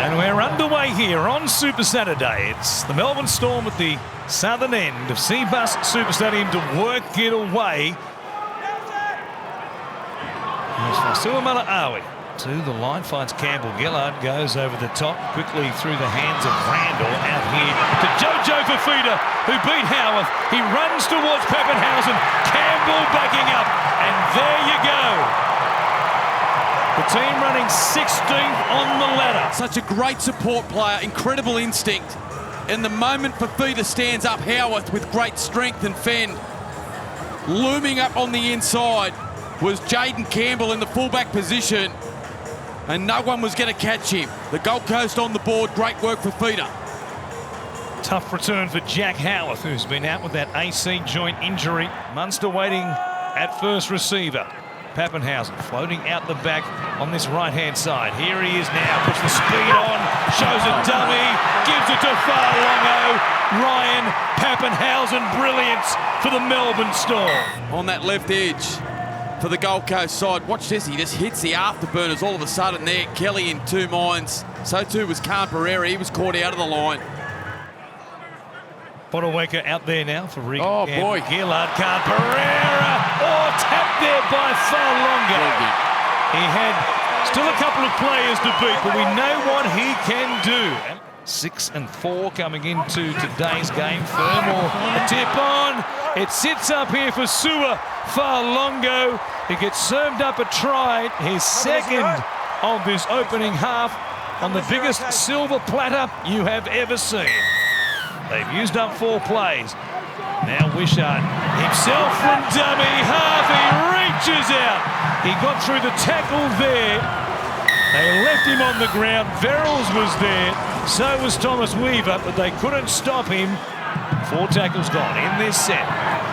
And we're underway here on Super Saturday. It's the Melbourne Storm at the southern end of Cbus Super Stadium to work it away. As Fasuamala Awi to the line, finds Campbell. Gillard goes over the top, quickly through the hands of Randall, out here to Jojo Fifita, who beat Howarth. He runs towards Pappenhausen. Campbell backing up, and there you go. The team running 16th on the ladder. Such a great support player, incredible instinct. In the moment Fifita stands up, Howarth with great strength and fend. Looming up on the inside was Jaden Campbell in the fullback position, and no one was going to catch him. The Gold Coast on the board, great work for Fifita. Tough return for Jack Howarth, who's been out with that AC joint injury. Munster waiting at first receiver. Pappenhausen floating out the back on this right-hand side. Here he is now, puts the speed on, shows a dummy, gives it to Farlongo. Ryan Pappenhausen, brilliance for the Melbourne Storm. On that left edge for the Gold Coast side. Watch this, he just hits the afterburners all of a sudden there. Kelly in two minds. So too was Khan Pereira, he was caught out of the line. Bonaweka out there now for Regan. Oh, boy. Gillard, Khan Pereira. Oh, tapped there by Farlongo. He had still a couple of players to beat, but we know what he can do. 6 and 4 coming into today's game. Fermor, a tip on. It sits up here for Sua Farlongo. He gets served up a try. His second of this opening half on the biggest silver platter you have ever seen. They've used up 4 plays. Now Wishart himself from dummy half. He reaches out. He got through the tackle there. They left him on the ground. Verrills was there. So was Thomas Weaver, but they couldn't stop him. 4 tackles gone in this set.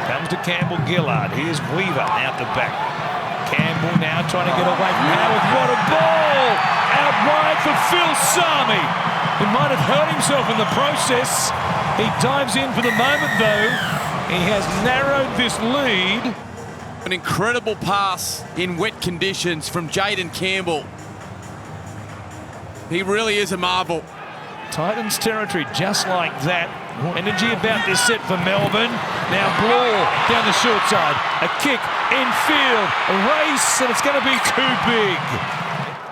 Comes to Campbell Gillard. Here's Weaver out the back. Campbell now trying to get away from Howarth. What a ball! Out wide for Phil Sami. He might have hurt himself in the process. He dives in for the moment, though. He has narrowed this lead. An incredible pass in wet conditions from Jaden Campbell. He really is a marvel. Titans territory just like that. More energy about this set for Melbourne. Now Blore down the short side. A kick infield. A race, and it's going to be too big.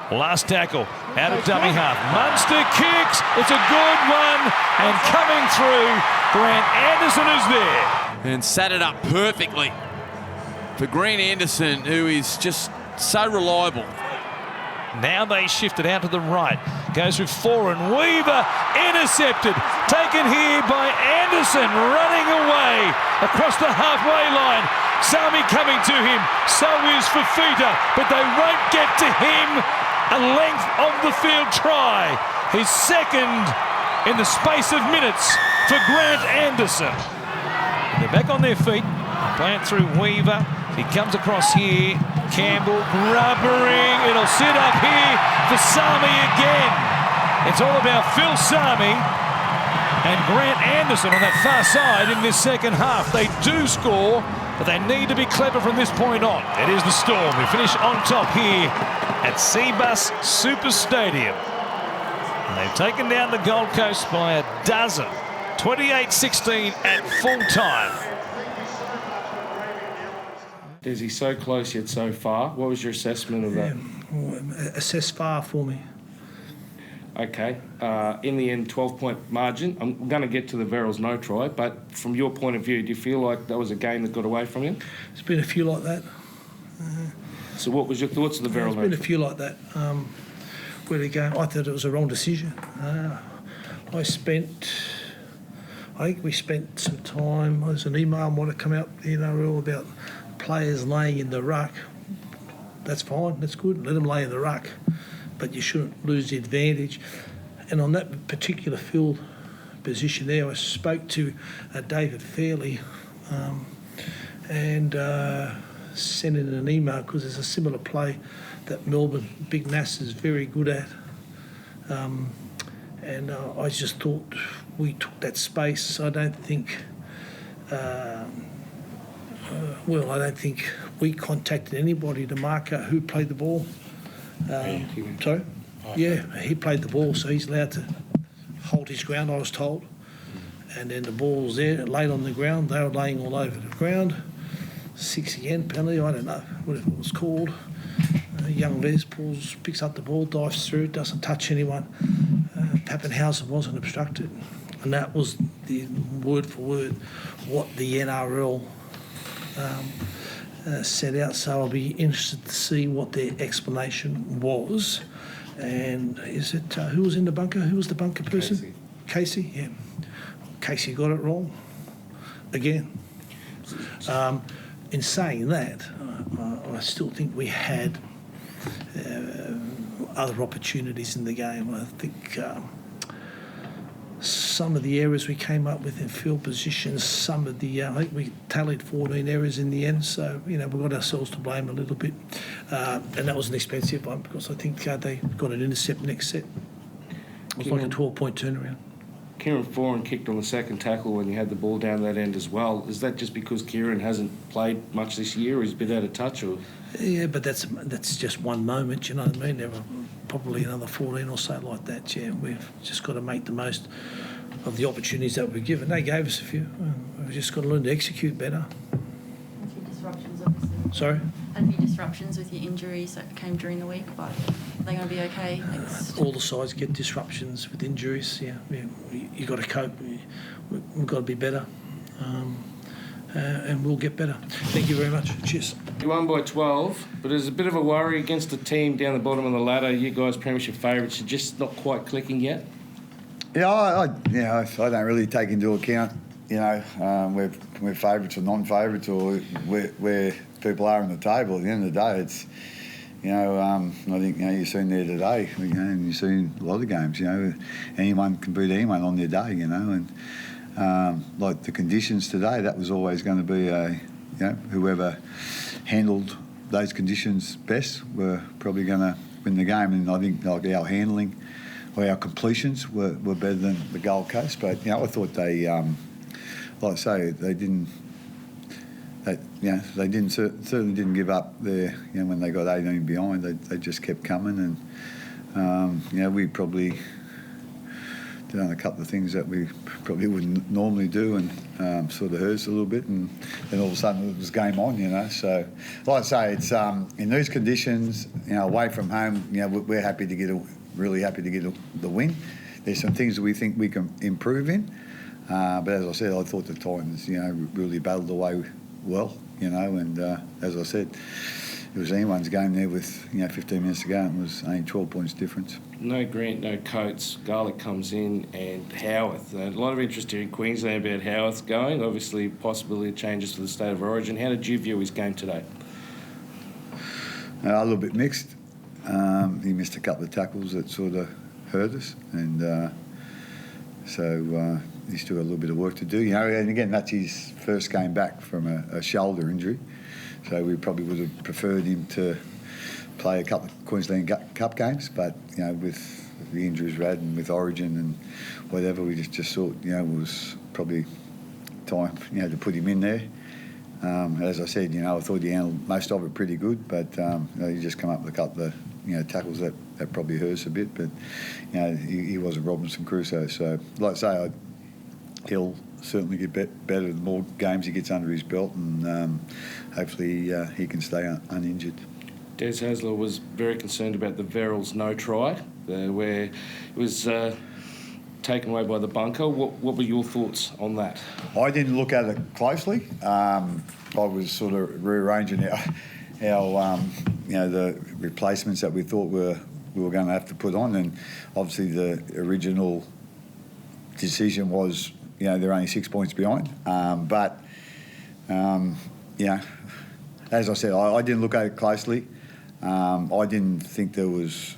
Last tackle out of dummy half. Munster kicks. It's a good one. And coming through, Grant Anderson is there. And sat it up perfectly for Grant Anderson, who is just so reliable. Now they shift it out to the right. Goes through Foran. Weaver intercepted. Taken here by Anderson. Running away across the halfway line. Sami coming to him. So is Fifita. But they won't get to him. A length of the field try. His second in the space of minutes for Grant Anderson. And they're back on their feet. Playing through Weaver. He comes across here. Campbell grubbering. It'll sit up here for Sami again. It's all about Phil Sami and Grant Anderson on that far side in this second half. They do score, but they need to be clever from this point on. It is the Storm who finish on top here at Cbus Super Stadium. And they've taken down the Gold Coast by a dozen. 28-16 at full time. Desi, so close yet so far. What was your assessment of that? Well, assess far for me. Okay. In the end, 12-point margin. I'm going to get to the Verrills no try, but from your point of view, do you feel like that was a game that got away from you? There's been a few like that. So what was your thoughts of the Verrills? There's been a few like that. Where they go? I thought it was a wrong decision. I think we spent some time. There's an email might have come out, all about players laying in the ruck. That's fine, that's good. Let them lay in the ruck, but you shouldn't lose the advantage. And on that particular field position there, I spoke to David Fairley and sent in an email because there's a similar play that Melbourne Big Nass is very good at. And I just thought we took that space. I don't think I don't think we contacted anybody to mark out who played the ball. Sorry? Yeah, he played the ball, so he's allowed to hold his ground, I was told. And then the ball was there, laid on the ground. They were laying all over the ground. 6 again, penalty, I don't know, whatever it was called. Young Les picks up the ball, dives through, doesn't touch anyone. Pappenhausen wasn't obstructed. And that was the word for word what the NRL set out. So I'll be interested to see what their explanation was. And is it, who was in the bunker? Who was the bunker person? Casey, yeah. Casey got it wrong again. In saying that, I still think we had other opportunities in the game. I think some of the errors we came up with in field positions, some of the, I think we tallied 14 errors in the end, so, we got ourselves to blame a little bit. And that was an expensive one because I think they got an intercept next set. It was like a 12-point turnaround. Kieran Foran kicked on the second tackle when you had the ball down that end as well. Is that just because Kieran hasn't played much this year, or he's a bit out of touch? Or yeah, but that's just one moment. You know what I mean? There were probably another 14 or so like that. Yeah, we've just got to make the most of the opportunities that we're given. They gave us a few. We've just got to learn to execute better. A few disruptions, obviously. Sorry? Had a few disruptions with your injuries that came during the week, but are they going to be okay next? All the sides get disruptions with injuries. Yeah, you got to cope. We've got to be better, and we'll get better. Thank you very much. Cheers. you won by 12, but there's a bit of a worry against the team down the bottom of the ladder. You guys, premiership favourites, are just not quite clicking yet. Yeah, I don't really take into account, we're favourites or non-favourites or where people are on the table. At the end of the day, it's, I think, you've seen there today, and you've seen a lot of games, anyone can beat anyone on their day, and like the conditions today, that was always going to be whoever handled those conditions best were probably going to win the game. And I think like our handling or our completions were better than the Gold Coast. But I thought they, like I say, they didn't. They didn't certainly didn't give up there. When they got 18 behind, they just kept coming, and we probably did a couple of things that we probably wouldn't normally do, and sort of hurt us a little bit, and then all of a sudden it was game on, So, like I say, it's in these conditions, away from home, we're happy to get really happy to get the win. There's some things that we think we can improve in, but as I said, I thought the Titans, really battled away well, and as I said, it was anyone's game there with 15 minutes to go, and it was only 12 points difference. No Grant, no Coates. Garlick comes in, and Howarth. A lot of interest here in Queensland about Howarth going. Obviously, possibility of changes for the state of origin. How did you view his game today? A little bit mixed. He missed a couple of tackles that sort of hurt us, and so he's still got a little bit of work to do. And again, that's his first game back from a shoulder injury, so we probably would have preferred him to play a couple of Queensland Cup games, but with the injuries we had and with Origin and whatever, we just thought it was probably time to put him in there. As I said, I thought he handled most of it pretty good, but he just come up with a couple of tackles that probably hurt us a bit, but he wasn't Robinson Crusoe, so like I say, he'll certainly get better the more games he gets under his belt, and hopefully he can stay uninjured. Des Hasler was very concerned about the Verrills no try, where it was taken away by the bunker. What were your thoughts on that? I didn't look at it closely. I was sort of rearranging our the replacements that we thought we were going to have to put on, and obviously the original decision was they're only 6 points behind. But as I said, I didn't look at it closely. I didn't think there was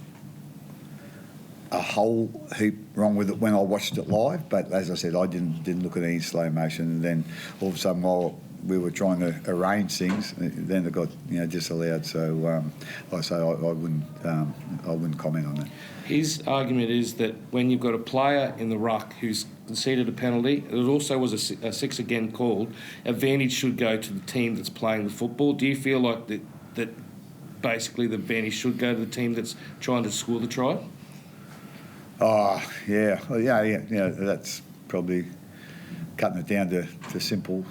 a whole heap wrong with it when I watched it live, but as I said, I didn't look at any slow motion, and then all of a sudden while we were trying to arrange things, then it got disallowed. So like I say, I wouldn't comment on that. His argument is that when you've got a player in the ruck who's conceded a penalty, it also was a six again called, advantage should go to the team that's playing the football. Do you feel like that basically the advantage should go to the team that's trying to score the try? Oh, yeah. Well, yeah, that's probably cutting it down to simple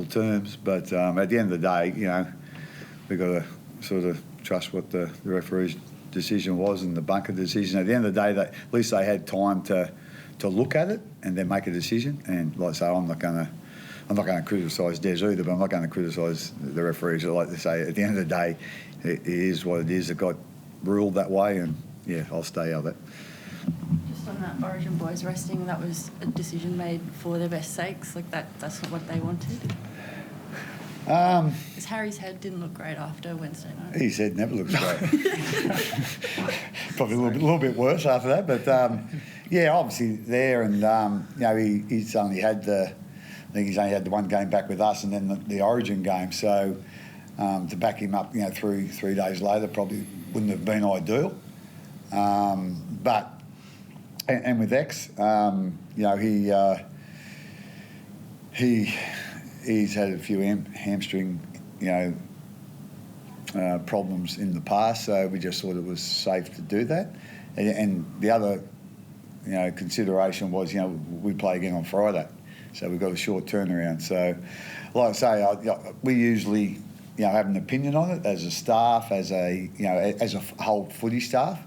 terms. But at the end of the day, we've got to sort of trust what the referee's decision was and the bunker decision. At the end of the day, at least they had time to look at it and then make a decision. And like I say, I'm not going to criticise Des either, but I'm not going to criticise the referees. I like to say, at the end of the day, it is what it is. It got ruled that way, and yeah, I'll stay out of it. Just on that Origin boys resting, that was a decision made for their best sakes. Like that's not what they wanted. Because Harry's head didn't look great after Wednesday night. His head never looks great. Probably a little bit worse after that, but yeah, obviously there, and he's only had I think he's only had the one game back with us, and then the Origin game. So to back him up, 3 days later probably wouldn't have been ideal. But with X, he's had a few hamstring, problems in the past, so we just thought it was safe to do that. And the other, consideration was, we play again on Friday, so we've got a short turnaround. So, like I say, we usually, have an opinion on it as a staff, as a whole footy staff.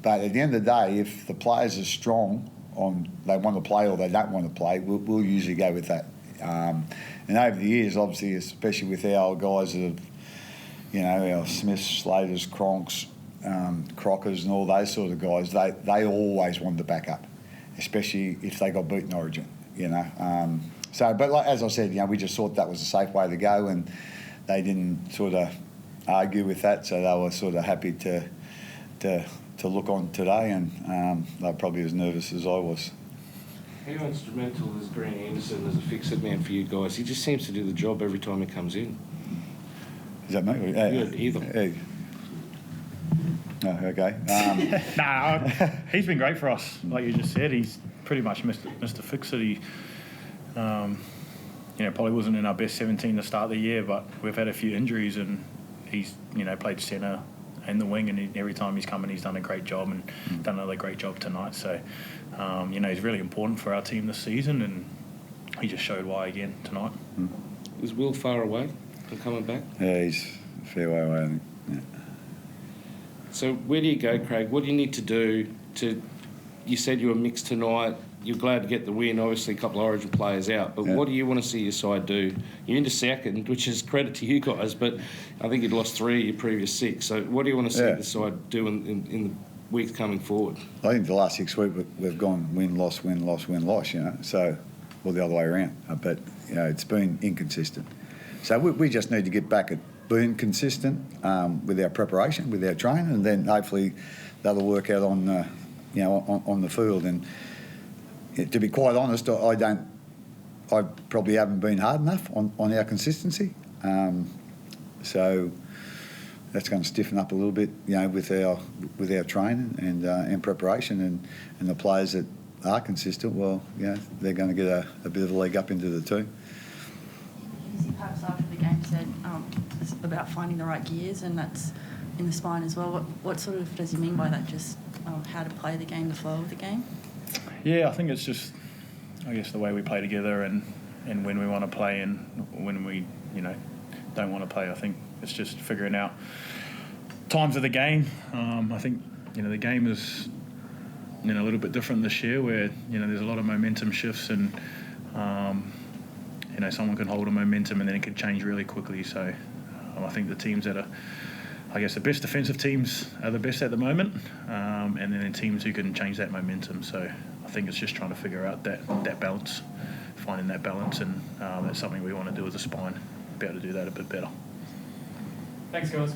But at the end of the day, if the players are strong on they want to play or they don't want to play, we'll usually go with that. And over the years, obviously, especially with our guys that have, our Smiths, Slaters, Cronks, Crockers and all those sort of guys, they always wanted to back up, especially if they got beaten Origin, but as I said, we just thought that was a safe way to go, and they didn't sort of argue with that, so they were sort of happy to look on today, and they're probably as nervous as I was. How instrumental is Grant Anderson as a fix-it man for you guys? He just seems to do the job every time he comes in. Is that me? Either. Oh, okay. He's been great for us. Like you just said, he's pretty much Mr. Fix-it. He, probably wasn't in our best 17 to start the year, but we've had a few injuries, and he's, played centre and the wing, and every time he's come in, he's done a great job, and done another great job tonight. So, he's really important for our team this season, and he just showed why again tonight. Is Will far away from coming back? Yeah, he's a fair way away, I think. Yeah. So where do you go, Craig? What do you need to do you said you were mixed tonight. You're glad to get the win, obviously a couple of Origin players out, but what do you want to see your side do? You're into second, which is credit to you guys, but I think you'd lost 3 of your previous 6. So what do you want to see the side do in the weeks coming forward? I think the last 6 weeks we've gone win, loss, so, or the other way around. But, it's been inconsistent. So we just need to get back at being consistent with our preparation, with our training, and then hopefully that'll work out on the field. And to be quite honest, I probably haven't been hard enough on our consistency. So that's going to stiffen up a little bit, with our training and preparation, and the players that are consistent. Well, they're going to get a bit of a leg up into the team. Perhaps after the game said it's about finding the right gears, and that's in the spine as well. What sort of does he mean by that? Just how to play the game, the flow of the game? Yeah, I think it's just, the way we play together, and when we want to play and when we, don't want to play. I think it's just figuring out times of the game. I think, the game is, a little bit different this year, where, there's a lot of momentum shifts, and, someone can hold a momentum and then it could change really quickly. So I think the teams that are, the best defensive teams are the best at the moment, and then the teams who can change that momentum. So I think it's just trying to figure out that balance, finding that balance, and that's something we want to do as a spine, be able to do that a bit better. Thanks, guys.